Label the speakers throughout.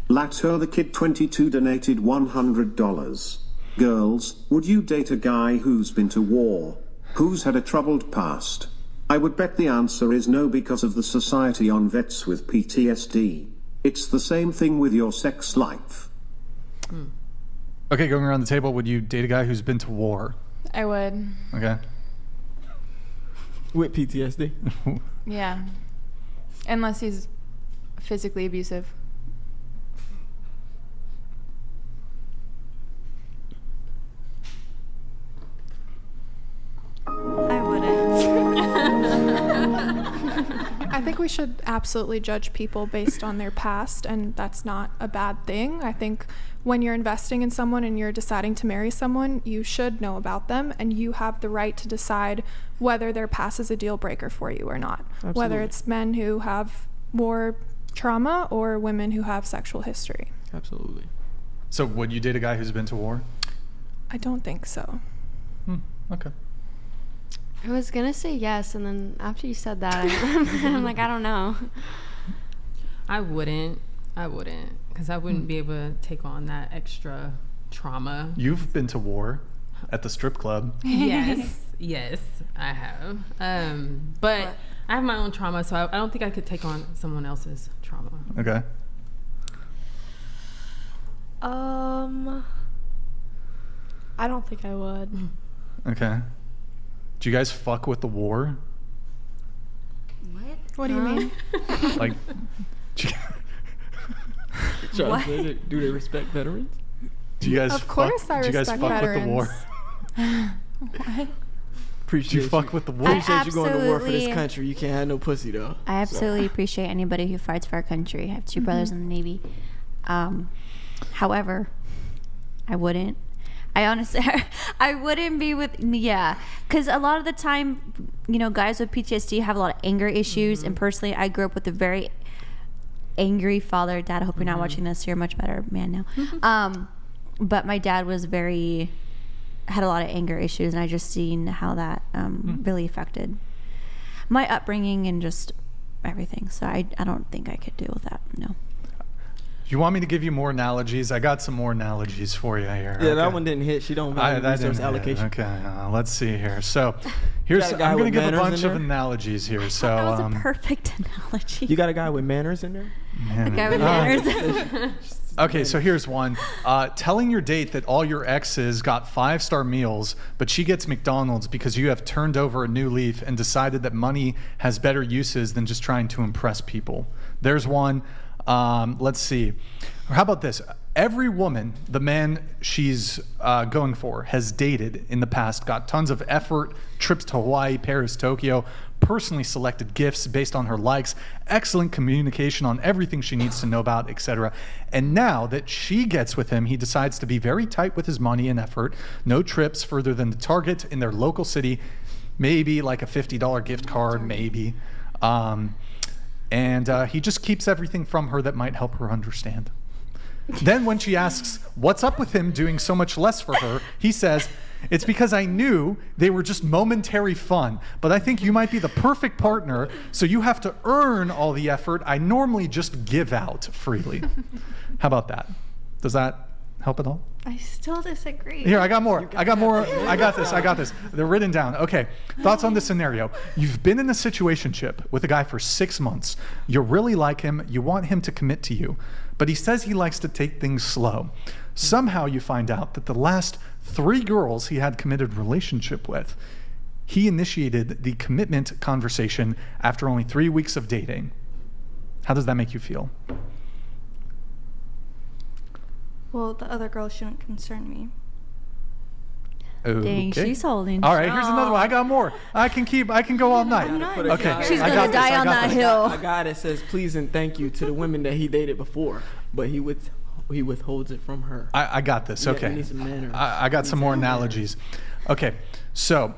Speaker 1: Lato the Kid 22 donated $100. Girls, would you date a guy who's been to war? Who's had a troubled past? I would bet the answer is no because of the Society on Vets with PTSD. It's the same thing with your sex life.
Speaker 2: Okay, going around the table, would you date a guy who's been to war?
Speaker 3: I would.
Speaker 2: Okay.
Speaker 4: With PTSD?
Speaker 3: Yeah. Unless he's physically abusive.
Speaker 5: I wouldn't.
Speaker 6: I think we should absolutely judge people based on their past, and that's not a bad thing. I think when you're investing in someone and you're deciding to marry someone, you should know about them, and you have the right to decide whether their past is a deal breaker for you or not.
Speaker 4: Absolutely.
Speaker 6: Whether it's men who have war trauma or women who have sexual history.
Speaker 4: Absolutely.
Speaker 2: So would you date a guy who's been to war?
Speaker 6: I don't think so.
Speaker 2: Okay.
Speaker 5: I was gonna say yes, and then after you said that, I'm like, I don't know.
Speaker 7: I wouldn't, because I wouldn't be able to take on that extra trauma.
Speaker 2: You've been to war at the strip club.
Speaker 7: Yes, I have. But I have my own trauma, so I don't think I could take on someone else's trauma.
Speaker 2: Okay.
Speaker 8: I don't think I would.
Speaker 2: Okay. Do you guys fuck with the war?
Speaker 6: What do you mean?
Speaker 2: Like,
Speaker 4: What? Do they respect veterans?
Speaker 2: do you guys
Speaker 6: Of course I
Speaker 2: do you guys
Speaker 6: respect
Speaker 2: fuck with the war?
Speaker 6: What?
Speaker 4: Appreciate
Speaker 2: Do you fuck with the war?
Speaker 4: Appreciate you going to war for this
Speaker 5: absolutely-
Speaker 4: country. You can't have no pussy though.
Speaker 5: I absolutely appreciate anybody who fights for our country. I have two brothers in the Navy. However, I wouldn't. I honestly, I wouldn't be with, because a lot of the time, guys with PTSD have a lot of anger issues. And personally, I grew up with a very angry father. Dad, I hope you're not watching this. You're a much better man now. But my dad was had a lot of anger issues, and I just seen how that really affected my upbringing and just everything. So I don't think I could deal with that. No.
Speaker 2: Do you want me to give you more analogies? I got some more analogies for you here.
Speaker 4: Yeah, that one didn't hit. She don't value
Speaker 2: that
Speaker 4: resource
Speaker 2: didn't hit.
Speaker 4: allocation.
Speaker 2: Okay, let's see here. So, here's
Speaker 4: got a guy
Speaker 2: I'm going to
Speaker 4: with
Speaker 2: give a
Speaker 4: manners
Speaker 2: bunch
Speaker 4: in
Speaker 2: of
Speaker 4: there?
Speaker 2: analogies here. So,
Speaker 5: That was a perfect analogy.
Speaker 4: You got a guy with manners in there?
Speaker 5: A guy with manners.
Speaker 2: Okay, so here's one. Telling your date that all your exes got 5-star meals, but she gets McDonald's because you have turned over a new leaf and decided that money has better uses than just trying to impress people. There's one. Let's see. How about this? Every woman the man she's going for has dated in the past got tons of effort, trips to Hawaii, Paris, Tokyo, personally selected gifts based on her likes, excellent communication on everything she needs to know about, etc. And now that she gets with him, he decides to be very tight with his money and effort. No trips further than the Target in their local city, maybe like a $50 gift card, maybe. And he just keeps everything from her that might help her understand. Then when she asks, what's up with him doing so much less for her, he says, it's because I knew they were just momentary fun, but I think you might be the perfect partner, so you have to earn all the effort I normally just give out freely. How about that? Does that help at all?
Speaker 8: I still disagree.
Speaker 2: Here, I got more. I got this. They're written down. Okay, thoughts on this scenario. You've been in a situationship with a guy for 6 months. You really like him. You want him to commit to you. But he says he likes to take things slow. Somehow you find out that the last 3 girls he had committed relationship with, he initiated the commitment conversation after only 3 weeks of dating. How does that make you feel?
Speaker 8: Well, the other girl shouldn't concern me.
Speaker 5: Dang,
Speaker 2: Okay.
Speaker 5: she's holding.
Speaker 2: All right, here's another one. I got more. I can go all night. Okay,
Speaker 5: She's
Speaker 2: I
Speaker 5: gonna
Speaker 2: got this,
Speaker 5: die
Speaker 2: I
Speaker 5: on
Speaker 2: got
Speaker 5: that
Speaker 2: this.
Speaker 5: hill.
Speaker 4: A guy that says please and thank you to the women that he dated before, but he withholds it from her.
Speaker 2: I got this.
Speaker 4: Yeah,
Speaker 2: Okay.
Speaker 4: you need some manners.
Speaker 2: I got some more analogies. Okay, so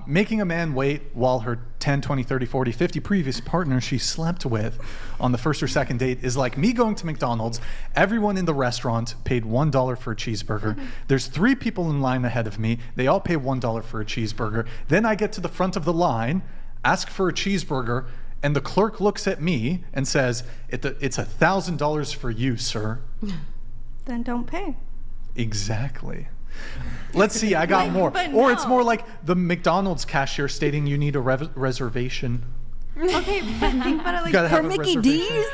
Speaker 2: making a man wait while her 10, 20, 30, 40, 50 previous partners she slept with on the first or second date is like me going to McDonald's. Everyone in the restaurant paid $1 for a cheeseburger. There's 3 people in line ahead of me. They all pay $1 for a cheeseburger. Then I get to the front of the line, ask for a cheeseburger, and the clerk looks at me and says, it's $1,000 for you, sir.
Speaker 8: Then don't pay.
Speaker 2: Exactly. Let's see, I got
Speaker 8: Like,
Speaker 2: more.
Speaker 8: but
Speaker 2: Or it's
Speaker 8: no.
Speaker 2: more like the McDonald's cashier stating you need a reservation.
Speaker 8: Okay, but think about it
Speaker 2: You
Speaker 8: like
Speaker 2: gotta
Speaker 5: For
Speaker 2: have a
Speaker 5: Mickey
Speaker 2: reservation.
Speaker 5: D's?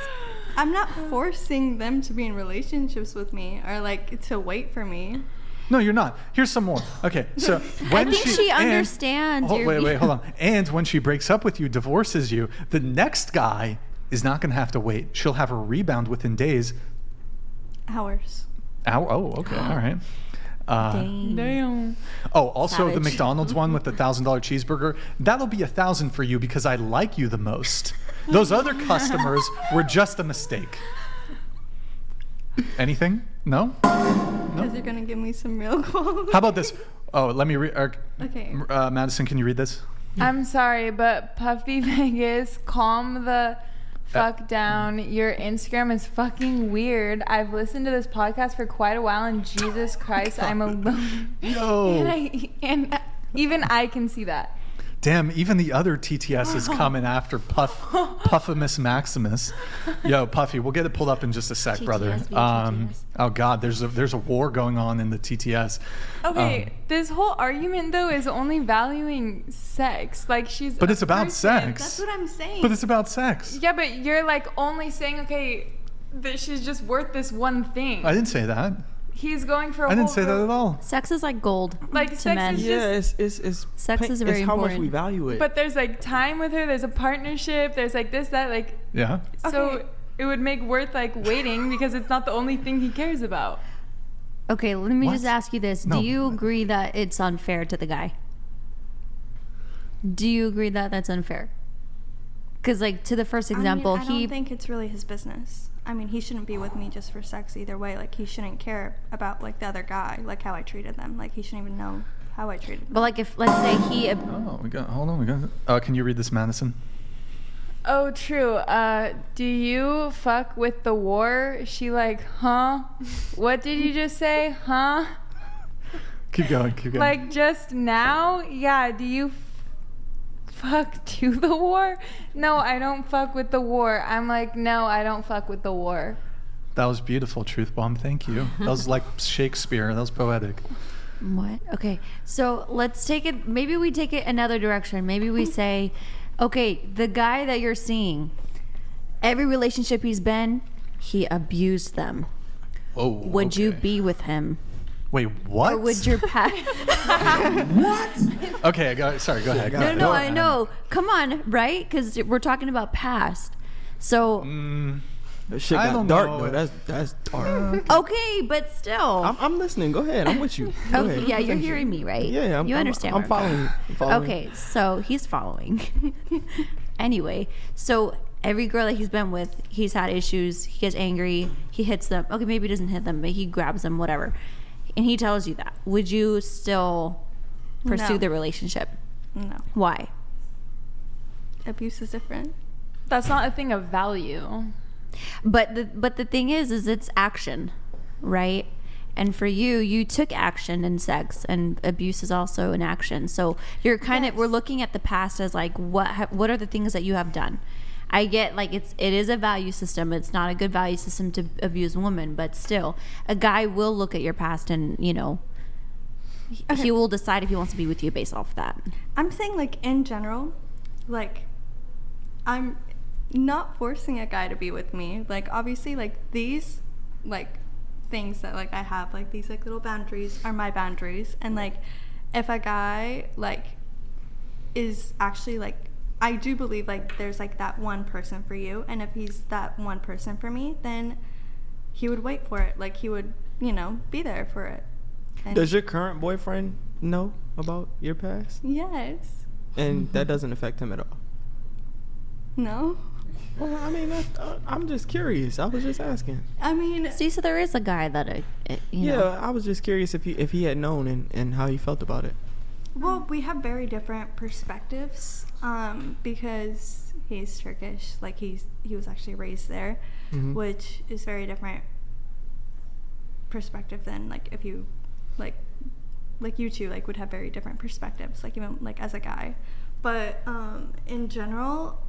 Speaker 8: I'm not forcing them to be in relationships with me or like to wait for me.
Speaker 2: No, you're not. Here's some more. Okay, so when
Speaker 5: I think she
Speaker 2: and-
Speaker 5: understands your
Speaker 2: Wait,
Speaker 5: view.
Speaker 2: hold on. And when she breaks up with you, divorces you, the next guy is not going to have to wait. She'll have a rebound within days.
Speaker 8: Hours.
Speaker 2: Oh, okay, all right.
Speaker 5: Dang.
Speaker 3: Damn.
Speaker 2: Oh, also the
Speaker 5: Savage.
Speaker 2: McDonald's one with the $1,000 cheeseburger. That'll be $1,000 for you because I like you the most. Those other customers were just a mistake. Anything? No?
Speaker 8: Because you're gonna give me some real quotes.
Speaker 2: How about this? Oh, let me read.
Speaker 8: Okay.
Speaker 2: Madison, can you read this?
Speaker 3: I'm sorry, but Puffy Vegas, calm the fuck down. Your Instagram is fucking weird. I've listened to this podcast for quite a while, and Jesus Christ, I'm alone.
Speaker 2: Yo.
Speaker 3: And even I can see that.
Speaker 2: Damn, even the other TTS is coming after Puffimus Maximus. Yo, Puffy, we'll get it pulled up in just a sec, brother.
Speaker 5: TTS, TTS.
Speaker 2: Oh God, there's a war going on in the TTS.
Speaker 3: Okay, this whole argument though is only valuing sex. Like she's.
Speaker 2: But
Speaker 3: a
Speaker 2: it's about
Speaker 3: person.
Speaker 2: sex.
Speaker 8: That's what I'm saying.
Speaker 2: But it's about sex.
Speaker 3: Yeah, but you're like only saying okay, that she's just worth this one thing.
Speaker 2: I didn't say that.
Speaker 3: He's going for a
Speaker 2: I didn't
Speaker 3: whole
Speaker 2: say that at all.
Speaker 5: Sex is like gold
Speaker 3: Like,
Speaker 5: to
Speaker 3: sex
Speaker 5: men.
Speaker 3: is
Speaker 4: Yeah, it's
Speaker 5: Sex is very
Speaker 4: it's how much
Speaker 5: important.
Speaker 4: we value it.
Speaker 3: But there's like time with her. There's a partnership. There's like this, that, like.
Speaker 2: Yeah.
Speaker 3: So
Speaker 8: Okay.
Speaker 3: it would make worth like waiting because it's not the only thing he cares about.
Speaker 5: Okay, let me
Speaker 2: What?
Speaker 5: just ask you this.
Speaker 2: No.
Speaker 5: Do you agree that it's unfair to the guy? Do you agree that that's unfair? Because, like, to the first example,
Speaker 8: I don't think it's really his business. I mean, he shouldn't be with me just for sex either way. Like, he shouldn't care about, like, the other guy, like, how I treated them. Like, he shouldn't even know how I treated them.
Speaker 5: But, like, if, let's say he...
Speaker 2: Oh, hold on. Can you read this, Madison?
Speaker 3: Oh, true. Do you fuck with the war? She like, huh? What did you just say? Huh?
Speaker 2: Keep going.
Speaker 3: Like just now? Yeah. Do you fuck to the war? No, I don't fuck with the war. I'm like, no, I don't fuck with the war.
Speaker 2: That was beautiful, Truth Bomb. Thank you. That was like Shakespeare. That was poetic.
Speaker 5: What? Okay, so let's take it... Maybe we take it another direction. Maybe we say, okay, the guy that you're seeing, every relationship he's been, he abused them.
Speaker 2: Whoa.
Speaker 5: Would you be with him?
Speaker 2: Wait, what?
Speaker 5: Or would your past...
Speaker 2: Okay, sorry, go ahead.
Speaker 5: No, I know. Come on, right? Because we're talking about past. So,
Speaker 4: That shit
Speaker 2: I
Speaker 4: got
Speaker 2: don't
Speaker 4: dark
Speaker 2: know
Speaker 4: though.
Speaker 2: if-
Speaker 4: That's dark.
Speaker 5: okay, but still.
Speaker 4: I'm listening. Go ahead. I'm with you. Go
Speaker 5: Okay,
Speaker 4: ahead.
Speaker 5: yeah, you're
Speaker 4: Finish it.
Speaker 5: hearing me, right?
Speaker 4: Yeah,
Speaker 5: you understand.
Speaker 4: I'm
Speaker 5: where
Speaker 4: following.
Speaker 5: coming
Speaker 4: I'm following.
Speaker 5: Okay, so he's following. Anyway, so every girl that he's been with, he's had issues. He gets angry. He hits them. Okay, maybe he doesn't hit them, but he grabs them, whatever. And he tells you that. Would you still pursue
Speaker 8: No.
Speaker 5: the relationship?
Speaker 8: No.
Speaker 5: Why?
Speaker 8: Abuse is different.
Speaker 3: That's not a thing of value.
Speaker 5: But the thing is it's action, right? And for you, you took action in sex, and abuse is also an action. So you're kind of, we're looking at the past as like, what are the things that you have done? I get like it is a value system. It's not a good value system to abuse a woman, but still, a guy will look at your past and, you know, he will decide if he wants to be with you based off that.
Speaker 8: I'm saying, like, in general, like, I'm not forcing a guy to be with me. Like, obviously, like, these, like, things that, like, I have, like, these, like, little boundaries are my boundaries. And, like, if a guy, like, is actually, like, I do believe, like, there's, like, that one person for you. And if he's that one person for me, then he would wait for it. Like, he would, you know, be there for it. And
Speaker 4: Does your current boyfriend know about your past?
Speaker 8: yes.
Speaker 4: And that doesn't affect him at all?
Speaker 8: No.
Speaker 4: Well, I mean, I'm just curious. I was just asking.
Speaker 8: I mean,
Speaker 5: See, so there is a guy that, you know.
Speaker 4: Yeah, I was just curious if he had known and how he felt about it.
Speaker 8: well, we have very different perspectives because he's Turkish. Like, he was actually raised there,
Speaker 4: Mhm.
Speaker 8: which is very different perspective than, like, if you, like you two, like, would have very different perspectives, like, even, like, as a guy. But in general,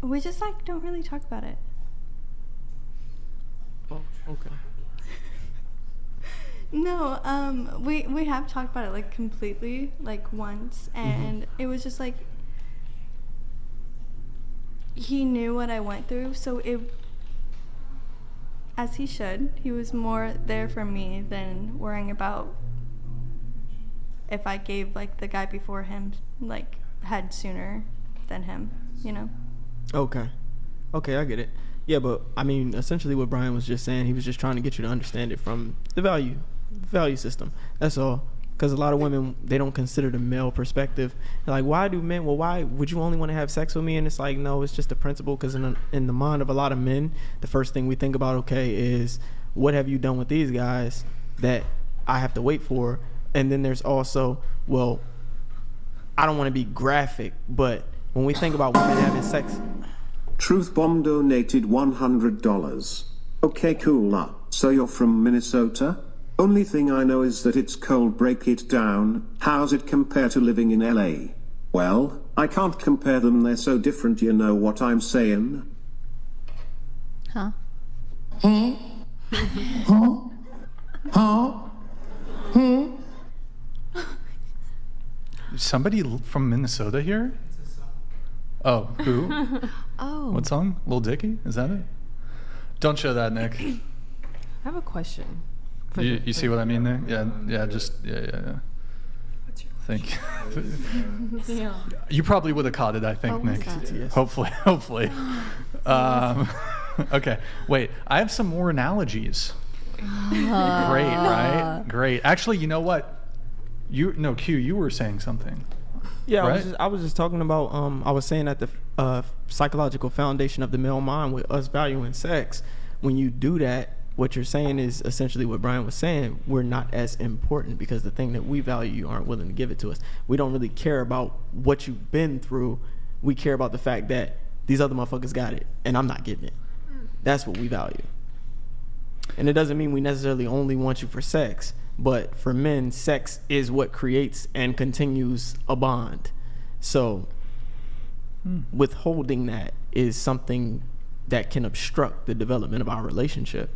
Speaker 8: We just like don't really talk about it.
Speaker 4: Oh, okay.
Speaker 8: No, we have talked about it like completely, like once, and it was just like he knew what I went through, so it, as he should, he was more there for me than worrying about if I gave like the guy before him like head sooner than him, you know?
Speaker 4: Okay, I get it. Yeah, but I mean, essentially what Brian was just saying, he was just trying to get you to understand it from the value system. That's all. Because a lot of women, they don't consider the male perspective. They're like, why do men, well, why would you only want to have sex with me? And it's like, no, it's just a principle. Because in the mind of a lot of men, the first thing we think about, okay, is what have you done with these guys that I have to wait for? And then there's also, well, I don't want to be graphic, but when we think about women having sex.
Speaker 1: Truth Bomb donated $100. Okay, cool. So you're from Minnesota? Only thing I know is that it's cold. Break it down. How's it compare to living in LA? Well, I can't compare them. They're so different. You know what I'm saying?
Speaker 5: Huh?
Speaker 2: Somebody from Minnesota here? Oh, who?
Speaker 5: Oh.
Speaker 2: What song? Lil Dicky? Is that it? Don't show that, Nick.
Speaker 7: I have a question.
Speaker 2: You see what I mean there? Yeah. Thank you. You probably would have caught it, I think,
Speaker 5: What was
Speaker 2: Nick.
Speaker 5: that?
Speaker 4: Yes.
Speaker 2: Hopefully. Okay, wait. I have some more analogies. Great, right? Great. Actually, you know what? Q, you were saying something.
Speaker 4: Yeah,
Speaker 2: Right?
Speaker 4: I was just talking about, I was saying that the psychological foundation of the male mind with us valuing sex, when you do that, what you're saying is essentially what Brian was saying, we're not as important because the thing that we value, you aren't willing to give it to us. We don't really care about what you've been through. We care about the fact that these other motherfuckers got it and I'm not getting it. That's what we value. And it doesn't mean we necessarily only want you for sex, but for men, sex is what creates and continues a bond. So withholding that is something that can obstruct the development of our relationship.